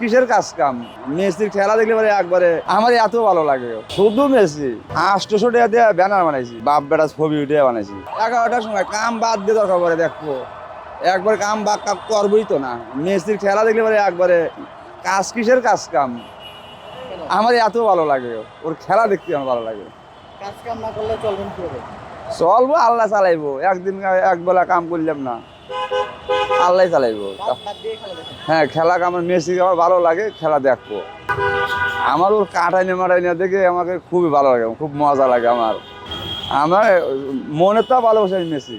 কিসের কাজ কাম? মেসির খেলা দেখলে পরে একবারে আমার এত ভালো লাগে। শুধু মেসি 800 টাকা দিয়ে ব্যানার বানাইছি, বাপ বেটা ছবি উঠে বানাইছি। 11টার সময় কাম বাদ দিয়ে দরকার পরে দেখবো, একবার কাম বাদ করবোই তো না। মেসির খেলা দেখলে পরে একবারে কাজ কিসের কাজ কাম আমার এত ভালো লাগে, ওর খেলা দেখতে আমার ভালো লাগে। কাজ কাম না করলে চলবেন কিভাবে? চলবো, আল্লাহ চালাইবো। একদিন একবেলা কাম করলাম না, আল্লাহ চালাইবো। কাজ বাদ দিয়ে খেলা দেখেন? হ্যাঁ, খেলা আমার মেসি আমার ভালো লাগে, খেলা দেখবো। আমার ওর কাটাইনে মারাইনে দেখে আমাকে খুবই ভালো লাগে, খুব মজা লাগে আমার। আমার মনে তো ভালোবাসি আমি মেসি।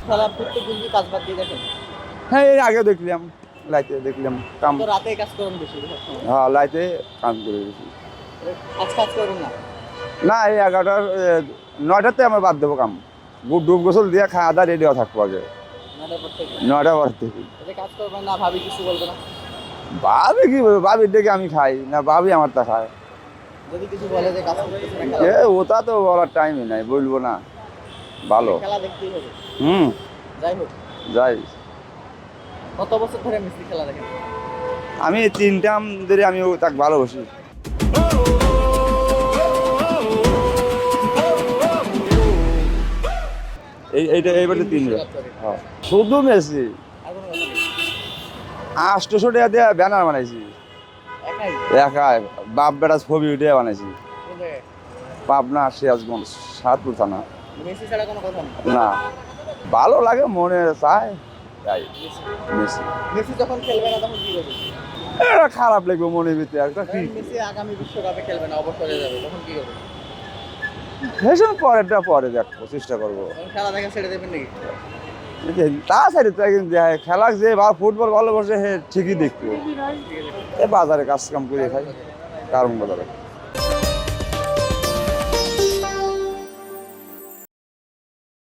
খেলা প্রত্যেকদিন কি কাজ বাদ দিয়ে দেখেন? হ্যাঁ, এর আগে দেখলাম, লাইতে দেখলাম কাম। তো রাতে কাজ করেন বেশি সবসময়? হ্যাঁ, লাইতে কাম করে গেছি। আজ কাজ করেন না? না, এই 11টার 9টাতে আমার বাদ দেবো কাম। ডুব গোসল দিয়ে খাওয়া দাওয়া রেডি হওয়া থাকবো আগে 9টার পর থেকে? 9টা পর থেকে। এতে কাজ করবেন না, ভাবি কিছু বলবে না? ভাবি কি বলবো, ভাবির ডেকে আমি খাই না, ভাবি আমার তা খায়। যদি কিছু বলে যে কাজ করতেছে না, এ ওটা তো বলার টাইমই নাই, বলবো না। ভালো। খেলা দেখতেই হবে। হুম, যাই হোক, যাই। কত বছর ধরে মিস্ত্রি খেলা দেখেন? আমি 3 টার্ম ধরে আমি তাকে ভালোবাসি। এইবারে 3 বার। হ্যাঁ, শুধু মেসি আর কোনো কথা নেই? 800 টাকা দিয়ে ব্যানার বানাইছি, একাই? একাই বাপ বেটা ছবি উঠে বানাইছি। কোন জায়গায়? পাবনা, সিরাজগঞ্জ, সাতপুর থানা। মেসি ছাড়া কোনো কথা নেই? না, ভালো লাগে, মনে চায় তাই মেসি। মেসি যখন খেলবে না তখন কি করবে? এটা খারাপ লাগবে মনের ভিতরে একটা কি। মেসি আগামী বিশ্বকাপে খেলবে না, অবসরে যাবে, তখন কি করবে? ভীষণ পরেরটা পরে দেখবো, চেষ্টা করবো। তখন খেলা দেখা ছেড়ে দেবেন নাকি? তাছাড়া তো একদিন খেলা যে বা ফুটবল ভালোবাসে, ঠিকই দেখবো। বাজারে কাজ কাম করে খাই, কারণ বাজারে।